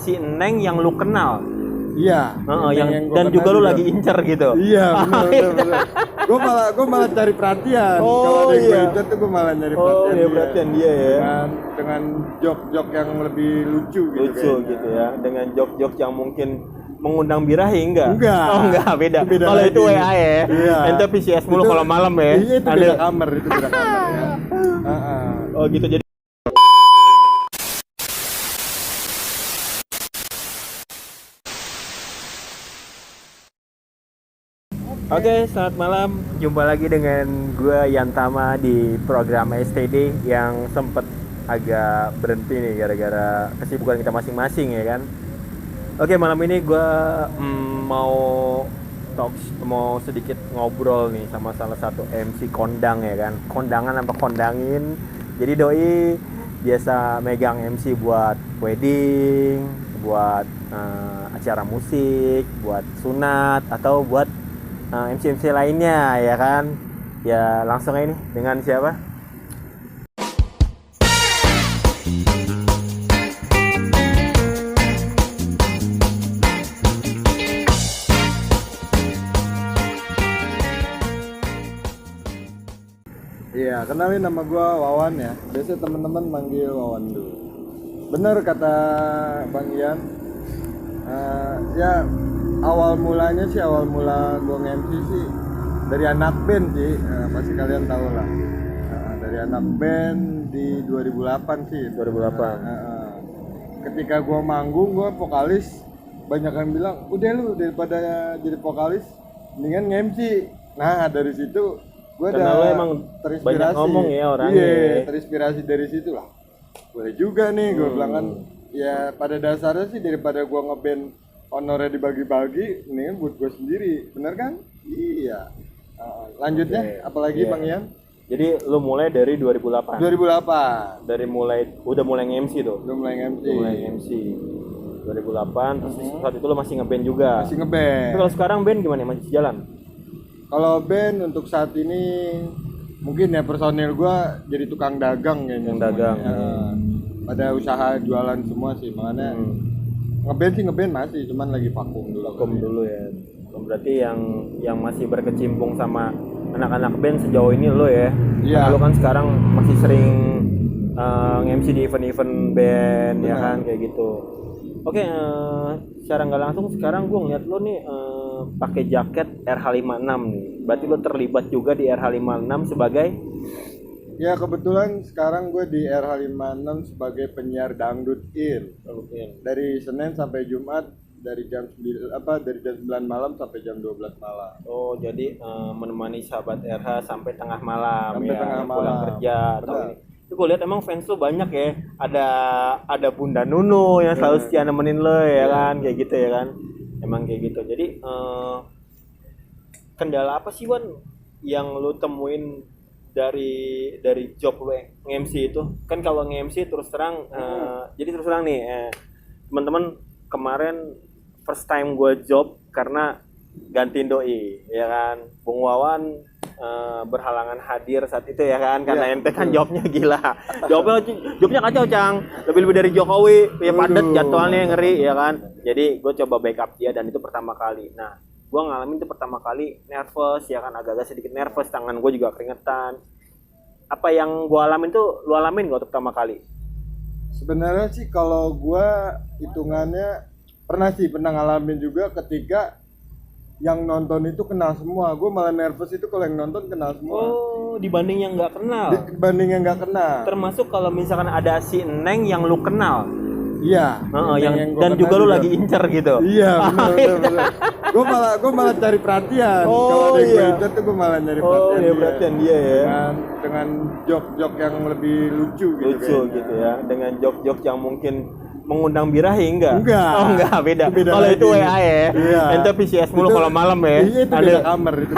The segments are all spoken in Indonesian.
si Neng yang lu kenal. Iya. Yang dan juga lu lagi incer gitu. Iya, benar. Gue malah cari perhatian. Kalau ada yang gue incer tuh gue malah nyari perhatian. Iya, perhatian dia ya. Dengan jok-jok yang lebih lucu gitu. Lucu gitu ya. Dengan jok-jok yang mungkin mengundang birahi enggak? Enggak. Oh enggak, beda. Kalau itu WA ya. Iya. Ente PCS mulu kalau malam ya. Iya, itu beda kamar ya. Oh gitu, jadi Oke, selamat malam. Jumpa lagi dengan gua Yantama di program STD yang sempet agak berhenti nih gara-gara kesibukan kita masing-masing ya kan. Oke, malam ini gua mau sedikit ngobrol nih sama salah satu MC kondang ya kan. Kondangan apa kondangin. Jadi doi biasa megang MC buat wedding, buat acara musik, buat sunat atau buat MC lainnya ya kan. Ya langsung aja nih dengan siapa? Iya, kenalin nama gue Wawan ya. Biasa teman-teman manggil Wawan dulu. Bener kata Bang Ian. Ya awal mula gue nge-MC sih dari anak band sih. Pasti kalian tahu lah. Dari anak band di 2008 sih. 2008. Ketika gue manggung, gue vokalis. Banyak yang bilang, udah lu daripada jadi vokalis, mendingan nge-MC. Nah dari situ gue udah emang terinspirasi. Banyak ngomong ya orangnya. Iya, terinspirasi dari situ lah. Boleh juga nih, gue bilang kan. Ya pada dasarnya sih daripada gue ngeband honornya dibagi-bagi, mendingan buat gue sendiri, bener kan? Iya. Lanjutnya, apalagi Bang Ian? Jadi lu mulai dari 2008. 2008. Udah mulai nge-MC tuh. Udah mulai nge-MC. 2008. Terus saat itu lu masih ngeband juga. Masih ngeband. Tapi kalau sekarang band gimana? Masih jalan? Kalau band untuk saat ini mungkin ya personil gue jadi tukang dagang kayaknya. Yang dagang. Pada usaha jualan semua sih, makanya ngeband masih, cuman lagi vakum dulu ya. Berarti yang masih berkecimpung sama anak-anak band sejauh ini lo ya. Iya. Karena lo kan sekarang masih sering nge-MC di event-event band. Benar. Ya kan kayak gitu. Oke, secara nggak langsung sekarang gue ngeliat lo nih pakai jaket RH56 nih. Berarti lo terlibat juga di RH56 sebagai? Ya kebetulan sekarang gue di RH56 sebagai penyiar dangdut in. Dari Senin sampai Jumat dari jam 9 malam sampai jam 12 malam. Oh, jadi menemani sahabat RH sampai tengah malam. Sampai tengah malam. Pulang kerja atau ini. Itu gue lihat emang fans lo banyak ya. Ada Bunda Nunu yang selalu setia nemenin lo ya kan, kayak gitu ya kan. Emang kayak gitu. Jadi kendala apa sih Wan yang lo temuin dari job lo nge-MC itu? Kan kalau nge-MC terus terang jadi terus terang nih teman-teman, kemarin first time gue job karena gantiin doi ya kan. Bung Wawan berhalangan hadir saat itu ya kan, karena ente kan jobnya gila. Jobnya kacau Cang, lebih dari Jokowi ya, padat jadwalnya ngeri ya kan. Jadi gue coba backup dia dan itu pertama kali. Nah gue ngalamin itu pertama kali nervous ya kan, agak-agak sedikit nervous, tangan gue juga keringetan. Apa yang gue alamin tuh lu alamin gak pertama kali? Sebenarnya sih kalau gue hitungannya pernah ngalamin juga ketika yang nonton itu kenal semua. Gue malah nervous itu kalau yang nonton kenal semua. Oh, dibanding yang nggak kenal? Dibanding yang nggak kenal. Termasuk kalau misalkan ada si Neng yang lu kenal? Iya. Yang dan juga lu lagi incer gitu? Iya, benar. Gue malah cari perhatian. Kalau ada yang gue incer tuh gue malah nyari perhatian. Oh iya, perhatian dia ya. Dengan jok-jok yang lebih lucu gitu ya. Dengan jok-jok yang mungkin mengundang birahi enggak? Oh enggak, beda. Kalau itu WA ya. Iya. Ente PCS mulu kalau malam ya. Iya, itu beda kamar ya.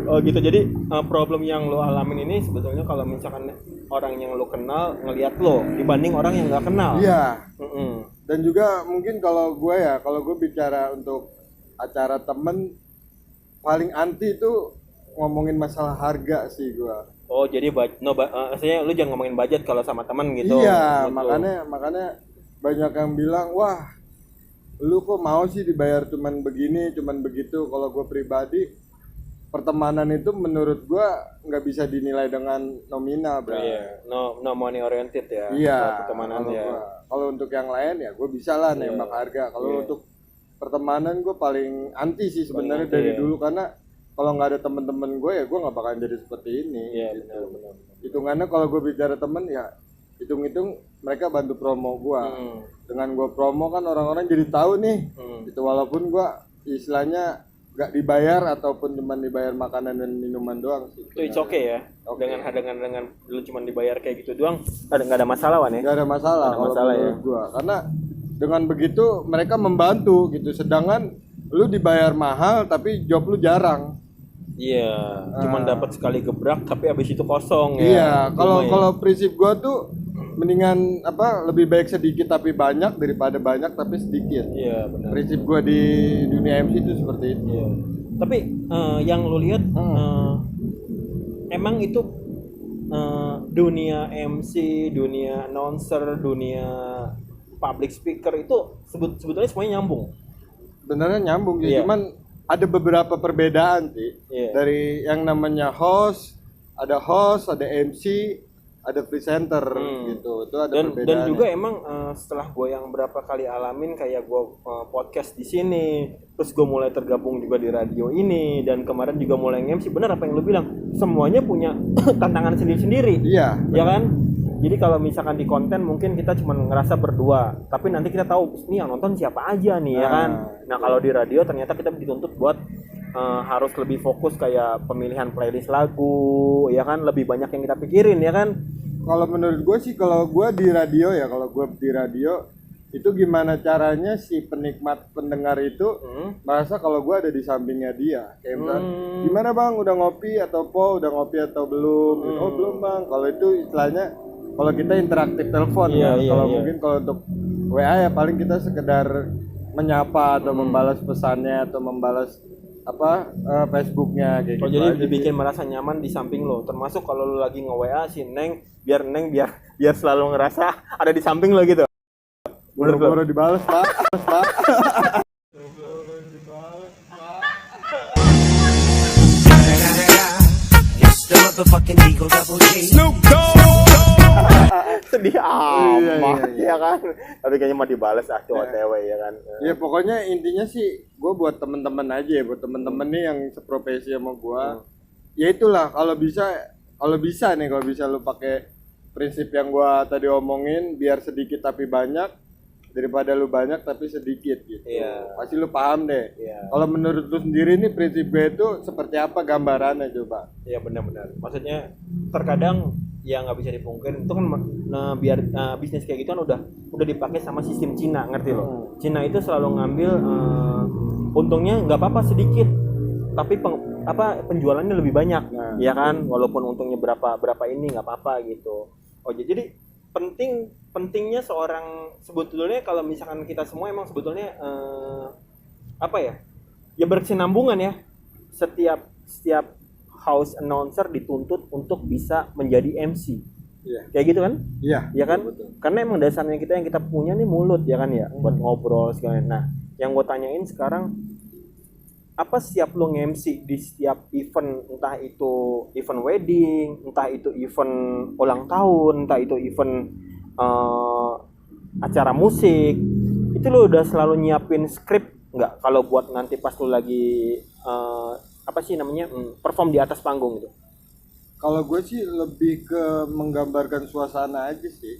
Oh gitu. Jadi problem yang lo alamin ini sebetulnya kalau misalkan orang yang lo kenal ngelihat lo dibanding orang yang nggak kenal. Iya. Dan juga mungkin kalau gue bicara untuk acara temen, paling anti itu ngomongin masalah harga sih gue. Oh jadi maksudnya lu jangan ngomongin budget kalau sama teman gitu. Iya, makanya banyak yang bilang, wah lu kok mau sih dibayar cuman begini, cuman begitu. Kalau gue pribadi, pertemanan itu menurut gue nggak bisa dinilai dengan nominal, bro. Iya, no money oriented ya. Iya, kalau pertemanan kalau ya. kalau untuk yang lain ya gue bisa lah Iya. nembak harga. Kalau Iya. untuk pertemanan gue paling anti sih sebenarnya anti, dari ya. dulu, karena kalau nggak ada temen-temen gue ya gue nggak bakalan jadi seperti ini. Iya, gitu. benar. Hitungannya kalau gue bicara temen ya hitung-hitung mereka bantu promo gue. Dengan gue promo kan orang-orang jadi tahu nih. Itu walaupun gue istilahnya nggak dibayar ataupun cuma dibayar makanan dan minuman doang sih. Itu it's okay ya. Oke. Dengan lu cuma dibayar kayak gitu doang, nggak ada masalah Wan ya. Nggak ada masalah, Nggak ada kalau masalah, ya. menurut gua, karena dengan begitu mereka membantu gitu, sedangkan lu dibayar mahal tapi job lu jarang. Iya, cuman dapat sekali gebrak tapi habis itu kosong ya. Iya, kalau Cuma ya. kalau prinsip gua tuh mendingan lebih baik sedikit tapi banyak daripada banyak tapi sedikit. Iya, benar. Prinsip gua di dunia MC itu seperti itu. Iya. Tapi yang lu lihat emang itu dunia MC, dunia announcer, dunia public speaker itu sebetulnya semuanya nyambung. Benernya nyambung sih, Iya. cuman ada beberapa perbedaan sih. Iya. Dari yang namanya host, ada MC, ada presenter gitu. Itu ada Dan perbedaan. juga emang setelah gue yang berapa kali alamin kayak gue podcast di sini, terus gue mulai tergabung juga di radio ini, dan kemarin juga mulai nge-MC. Benar apa yang lu bilang, semuanya punya tantangan sendiri-sendiri. Iya. Ya kan? Jadi kalau misalkan di konten mungkin kita cuma ngerasa berdua, tapi nanti kita tahu nih yang nonton siapa aja nih, ya kan? Nah kalau di radio ternyata kita dituntut buat harus lebih fokus kayak pemilihan playlist lagu, ya kan? Lebih banyak yang kita pikirin, ya kan? Kalau menurut gue sih, kalau gue di radio itu gimana caranya si penikmat pendengar itu merasa kalau gue ada di sampingnya dia. Kayak misalnya, gimana bang, udah ngopi atau belum? Oh belum bang. Kalau itu istilahnya kalau kita interaktif telepon Iya, kan. iya, Kalau iya. mungkin kalau untuk WA ya paling kita sekedar menyapa atau membalas pesannya atau membalas Facebooknya kayak Oh gitu. jadi aja dibikin sih. merasa nyaman di samping lo, termasuk kalau lo lagi nge-WA si Neng biar selalu ngerasa ada di samping lo gitu. Buru-buru dibalas pak. It's the motherfucking Eagle Double G. Sedih amat Iya. ya kan. Tapi kayaknya mau dibales tuh OTW ya kan. Ya pokoknya intinya sih gue buat temen-temen aja ya, buat temen-temen nih yang seprofesi sama gue. Ya itulah kalau bisa lu pakai prinsip yang gue tadi omongin, biar sedikit tapi banyak daripada lu banyak tapi sedikit gitu. Iya. Pasti lu paham deh. Iya. Kalau menurut lu sendiri nih prinsip gue itu seperti apa gambarannya coba? Iya benar-benar. Maksudnya terkadang ya nggak bisa dipungkiri itu kan biar bisnis kayak gitu kan udah dipakai sama sistem Cina, ngerti lo? Cina itu selalu ngambil untungnya nggak apa-apa sedikit, tapi penjualannya lebih banyak, ya kan? Walaupun untungnya berapa ini nggak apa-apa gitu. Oh jadi pentingnya seorang sebetulnya kalau misalkan kita semua emang sebetulnya ya berkesinambungan ya. Setiap house announcer dituntut untuk bisa menjadi MC. Iya. Kayak gitu kan? Iya. Ya kan? Betul. Karena emang dasarnya yang kita punya nih mulut ya kan ya, buat ngobrol segala. Nah, yang gue tanyain sekarang, apa setiap lo nge-MC di setiap event, entah itu event wedding, entah itu event ulang tahun, entah itu event acara musik, itu lo udah selalu nyiapin skrip nggak kalau buat nanti pas lo lagi perform di atas panggung gitu? Kalau gue sih lebih ke menggambarkan suasana aja sih.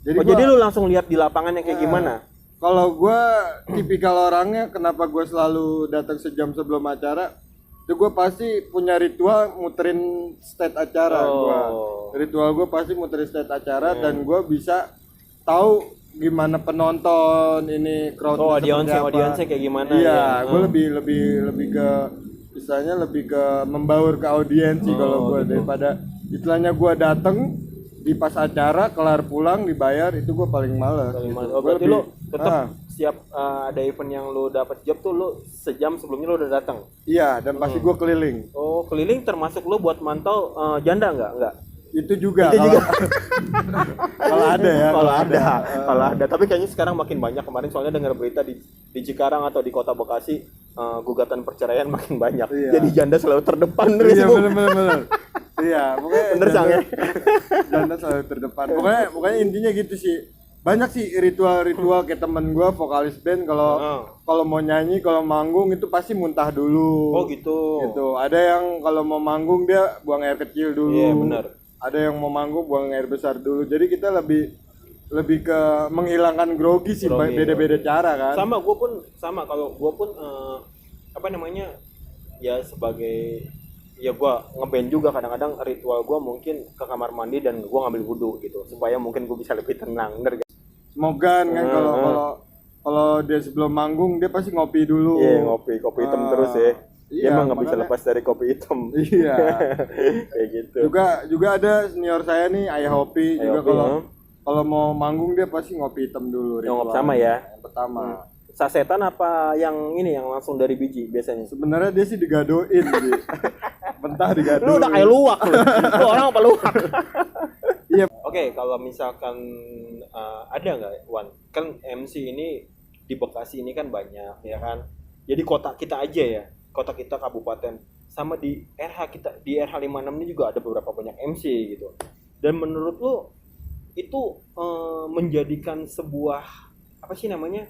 Jadi lu langsung lihat di lapangannya kayak gimana? Kalau gue tipikal orangnya, kenapa gue selalu datang sejam sebelum acara? Itu gue pasti punya ritual muterin stage acara. Ritual gue pasti muterin stage acara dan gue bisa tahu gimana penonton ini crowdnya audiensnya kayak gimana? Iya, gue lebih ke istilahnya lebih ke membaur ke audiensi kalau gue daripada istilahnya gue dateng di pas acara kelar pulang dibayar, itu gue paling males. Berarti lu tetap siap ada event yang lu dapat job tuh lu sejam sebelumnya lu udah datang. Iya, dan pasti gue keliling. Oh, keliling termasuk lu buat mantau janda enggak? Itu juga Itu juga. kalau ada ya. Kalau ada. Tapi kayaknya sekarang makin banyak. Kemarin soalnya dengar berita di Cikarang atau di Kota Bekasi gugatan perceraian makin banyak. Iya. Jadi janda selalu terdepan. Iya benar. Iya, pokoknya Bener Sang ya. janda selalu terdepan. Pokoknya intinya gitu sih. Banyak sih ritual-ritual kayak temen gue vokalis band kalau mau nyanyi, kalau manggung itu pasti muntah dulu. Oh gitu. Gitu. Ada yang kalau mau manggung dia buang air kecil dulu. Iya, benar. Ada yang mau manggung buang air besar dulu. Jadi kita lebih ke menghilangkan grogi sih, beda-beda cara kan. Sama gue pun sama. Kalau gue pun apa namanya ya sebagai ya gue ngeband juga kadang-kadang ritual gue mungkin ke kamar mandi dan gue ngambil wudhu gitu supaya mungkin gue bisa lebih tenang. Bener gak? Semoga kan kalau dia sebelum manggung dia pasti ngopi dulu. Iya, kopi hitam terus ya. Dia Iya, emang nggak bisa makanya- lepas dari kopi hitam. Iya. Kayak gitu. juga ada senior saya nih Ayah Hopi Ayah juga Hopi, kalau mau manggung dia pasti ngopi hitam dulu. Yang ritualnya. sama ya? Yang pertama. Sasetan apa yang ini yang langsung dari biji biasanya? Sebenarnya dia sih digadoin sih. Mentah digadoin. Lu udah kayak luwak lu orang apa luwak? Iya. Oke, kalau misalkan ada nggak Wan? Kan MC ini di Bekasi ini kan banyak ya kan. Jadi kota kita aja ya, kota kita kabupaten sama di RH kita di RH 56 ini juga ada beberapa banyak MC gitu. Dan menurut lu itu menjadikan sebuah apa sih namanya?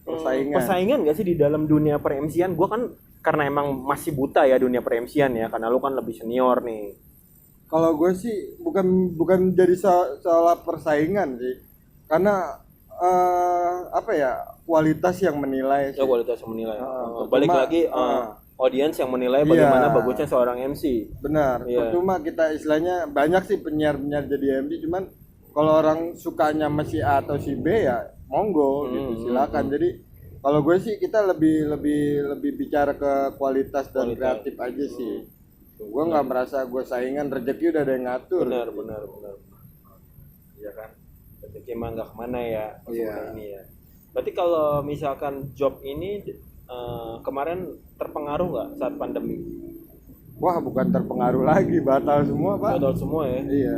Persaingan nggak sih di dalam dunia per-MC-an? Gua kan karena emang masih buta ya dunia per-MC-an ya, karena lu kan lebih senior nih. Kalau gue sih bukan jadi soal persaingan sih. Karena apa ya? Kualitas yang menilai sih. Ya kualitas yang menilai. Percuma- Balik lagi audiens yang menilai bagaimana Iya. bagusnya seorang MC. Benar. Iya. Percuma kita istilahnya banyak sih penyiar-penyiar jadi MC, cuman kalau orang sukanya sama si A atau si B ya monggo gitu, silakan. Jadi kalau gue sih kita lebih bicara ke kualitas dan kreatif aja sih. Gue nggak merasa gue saingan, rezeki udah ada yang ngatur. Benar. Iya kan. Rezeki emang nggak kemana ya. Iya. Ini ya. Berarti kalau misalkan job ini kemarin terpengaruh nggak saat pandemi? Wah, bukan terpengaruh lagi, batal semua pak. Batal semua ya. Iya.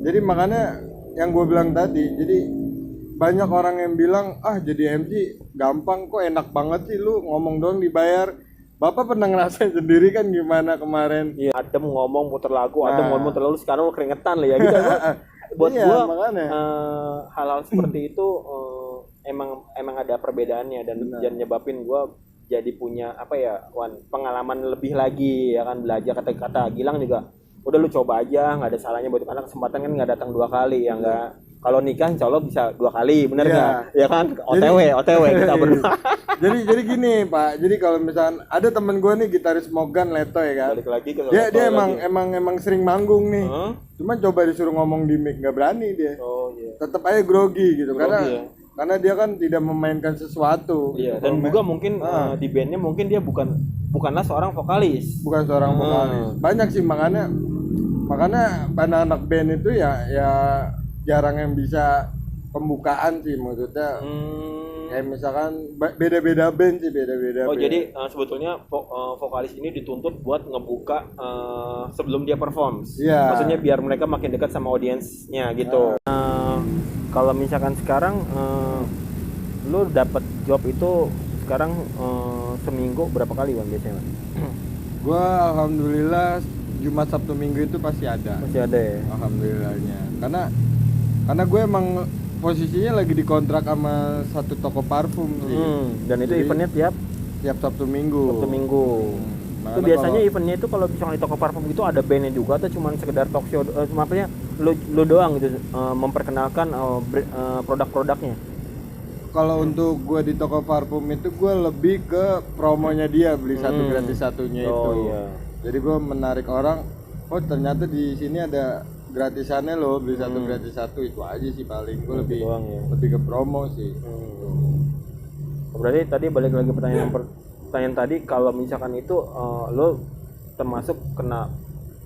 Jadi makanya yang gue bilang tadi, jadi banyak orang yang bilang jadi MC gampang kok, enak banget sih lu ngomong doang dibayar. Bapak pernah ngerasain sendiri kan gimana kemarin? Iya, Adem ngomong muter lagu, Adem ngomong muter lagu, sekarang lu keringetan lah ya gitu. Buat Iya, gua makanya. hal-hal seperti itu emang ada perbedaannya dan nyebabin gua jadi punya apa ya, Wan, pengalaman lebih lagi ya kan, belajar kata-kata Gilang juga. Udah lu coba aja, nggak ada salahnya buat anak, kesempatan kan nggak datang 2 kali ya nggak. Kalau nikah insya Allah bisa 2 kali, bener nggak? Ya kan, OTW kita berdua. jadi gini Pak, jadi kalau misalkan ada temen gue nih gitaris Mogan Leto ya kan, Balik lagi ke dia emang sering manggung nih, Hah? cuman coba disuruh ngomong di mic nggak berani dia, Oh iya. tetap aja grogi gitu, Grogi, karena dia kan tidak memainkan sesuatu. Iya, gitu. dan juga mungkin di bandnya mungkin dia bukanlah seorang vokalis. Bukan seorang vokalis. Banyak sih makanya anak-anak band itu ya jarang yang bisa pembukaan sih, maksudnya kayak misalkan beda-beda band sih, beda-beda Oh, band. jadi sebetulnya vokalis ini dituntut buat ngebuka sebelum dia performs. Iya. Maksudnya biar mereka makin dekat sama audiensnya gitu. Kalau misalkan sekarang lu dapat job itu sekarang seminggu berapa kali Wan biasanya? Wan? Gua alhamdulillah Jumat Sabtu Minggu itu pasti ada. Masih ada ya. Alhamdulillahnya. Karena gue emang posisinya lagi dikontrak sama satu toko parfum sih. Dan itu Jadi, eventnya tiap Sabtu Minggu. Sabtu Minggu. Itu Makanya biasanya eventnya itu kalau misalnya di toko parfum gitu ada bandnya juga atau cuma sekedar talk show, maksudnya lu doang gitu memperkenalkan produk-produknya. Kalau untuk gue di toko parfum itu gue lebih ke promonya dia, beli satu gratis satunya itu. Iya. Jadi gue menarik orang, oh ternyata di sini ada gratisannya loh, beli satu gratis satu, itu aja sih paling. Gue lebih doang ya. lebih ke promo sih. Berarti tadi balik lagi pertanyaan tadi, kalau misalkan itu lo termasuk kena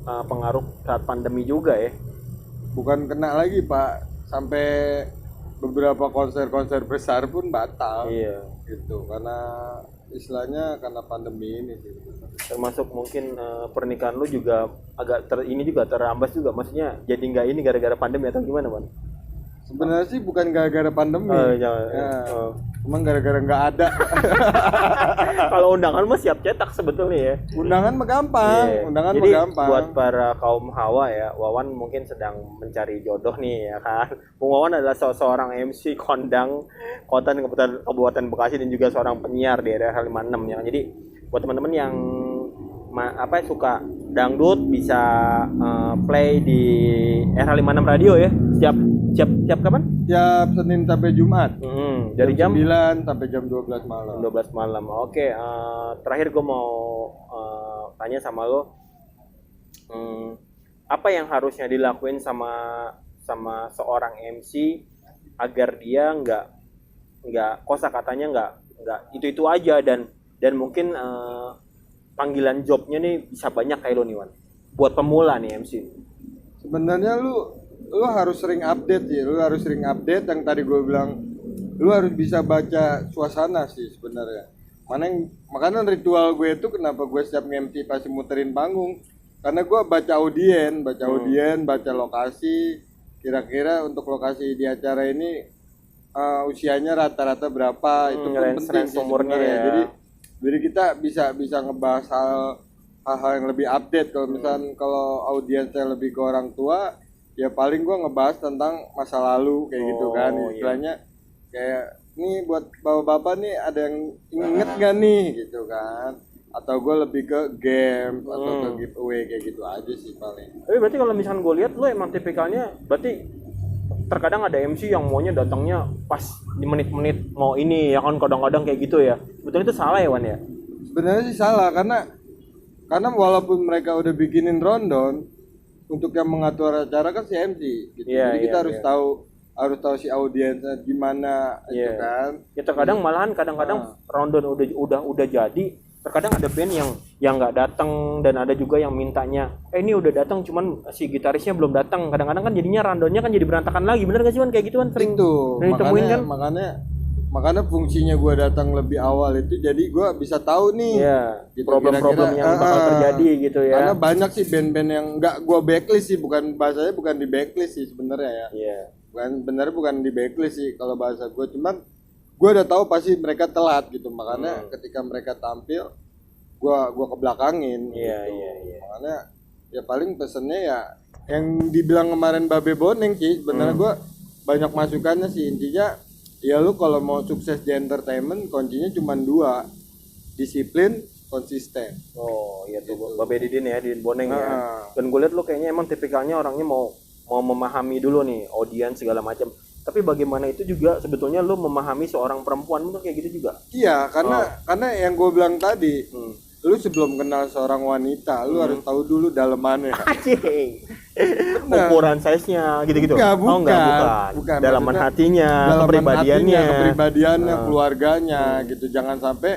pengaruh saat pandemi juga ya? Bukan kena lagi Pak, sampai beberapa konser-konser besar pun batal. Iya. Gitu karena istilahnya karena pandemi ini sih. Termasuk mungkin pernikahan lu juga agak ini juga terambas juga, maksudnya jadi nggak ini gara-gara pandemi atau gimana, Bang? Sebenarnya sih bukan gara-gara pandemi. Jangan. Ya, emang gara-gara nggak ada. Kalau undangan mah siap cetak sebetulnya ya. Undangan mah gampang. Iya. Undangan Jadi mah gampang. buat para kaum hawa ya, Wawan mungkin sedang mencari jodoh nih ya kan. Bung Wawan adalah seorang MC kondang kota dan Kabupaten Bekasi dan juga seorang penyiar di daerah 56 ya. Jadi buat teman-teman yang suka dangdut bisa play di RH56 Radio ya. Siap kapan? Tiap Senin sampai Jumat. Dari jam 9 sampai jam 12 malam. 12 malam. Oke, terakhir gue mau tanya sama lo, apa yang harusnya dilakuin sama seorang MC agar dia nggak kosakatanya nggak itu aja dan mungkin panggilan jobnya nih bisa banyak kayak lo nih, Wan. Buat pemula nih MC. Sebenarnya lu harus sering update sih. Lu harus sering update yang tadi gue bilang. Lu harus bisa baca suasana sih sebenarnya. Makanya ritual gue itu kenapa gue setiap nge-MC pasti muterin panggung. Karena gue baca audien, baca lokasi. Kira-kira untuk lokasi di acara ini usianya rata-rata berapa, itu pun penting sih sebenarnya. Ya. Jadi kita bisa ngebahas hal-hal yang lebih update. Kalau misalnya kalau audiensnya lebih ke orang tua, ya paling gue ngebahas tentang masa lalu kayak gitu kan. Istilahnya kayak nih buat bapak-bapak nih ada yang inget gak nih gitu kan. Atau gue lebih ke game atau ke giveaway kayak gitu aja sih paling. Tapi berarti kalau misalkan gue lihat lo emang tipikalnya berarti terkadang ada MC yang maunya datangnya pas di menit-menit mau ini ya kan, kadang-kadang kayak gitu ya. Sebetulnya itu salah ya, Wan ya? Sebenarnya sih salah karena walaupun mereka udah bikinin rundown, untuk yang mengatur acara kan si MC gitu. Jadi kita harus tahu si audiensnya gimana gitu kan. Ya terkadang malahan kadang-kadang rundown udah jadi, terkadang ada band yang nggak datang dan ada juga yang mintanya ini udah datang cuman si gitarisnya belum datang. Kadang-kadang kan jadinya rundownnya kan jadi berantakan lagi. Bener gak sih, Wan? Kayak gitu kan sering ditemuin kan. Makanya fungsinya gue datang lebih awal itu jadi gue bisa tahu nih gitu, problem-problem yang bakal terjadi gitu ya. Karena banyak sih band-band yang nggak gue backlist sih, bukan bahasanya bukan di backlist sih sebenarnya ya. Bukan di backlist sih kalau bahasa gue, cuman gue udah tahu pasti mereka telat gitu, makanya ketika mereka tampil gue kebelakangin gitu. Makanya ya paling pesennya ya yang dibilang kemarin Babe Boneng sih sebenarnya gue banyak masukannya sih. Intinya ya lu kalau mau sukses di entertainment kuncinya cuma 2, disiplin, konsisten. Oh iya tuh gitu. Babe Didin Boneng ya. Dan gue liat lu kayaknya emang tipikalnya orangnya mau memahami dulu nih audiens segala macam. Tapi bagaimana itu juga sebetulnya lu memahami seorang perempuan itu kayak gitu juga? Iya, karena yang gue bilang tadi, lu sebelum kenal seorang wanita, lu harus tahu dulu dalamannya. Ukuran size-nya gitu-gitu. Bukan. Dalaman hatinya, kepribadiannya, keluarganya gitu. Jangan sampai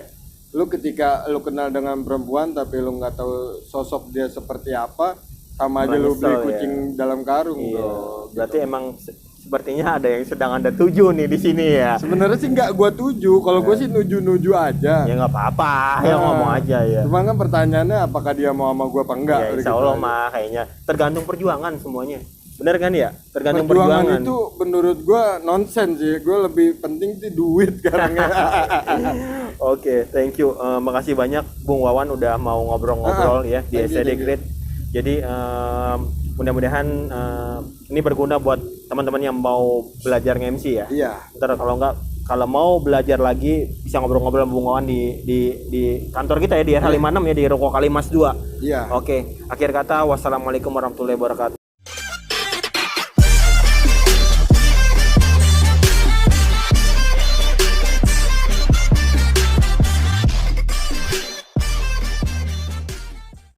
lu ketika lu kenal dengan perempuan tapi lu nggak tahu sosok dia seperti apa, sama aja lu beli kucing dalam karung. Berarti emang sepertinya ada yang sedang Anda tuju nih di sini ya. Sebenarnya sih nggak gua tuju, kalau gua sih nuju aja. Ya nggak apa-apa, ya ngomong aja ya. Cuma kan pertanyaannya apakah dia mau sama gua apa enggak? Ya insya Allah mah kayaknya tergantung perjuangan semuanya. Bener kan ya? Tergantung perjuangan. Itu menurut gua nonsense sih. Gua lebih penting sih duit sekarang. Oke, thank you. Makasih banyak Bung Wawan udah mau ngobrol-ngobrol ya di SCD Great. Jadi mudah-mudahan ini berguna buat teman-teman yang mau belajar nge-MC ya. Iya. Ntar kalau mau belajar lagi bisa ngobrol-ngobrol sama Bung Wawan di kantor kita ya di RH56 ya di Ruko Kalimas 2. Iya. Oke, akhir kata wassalamualaikum warahmatullahi wabarakatuh.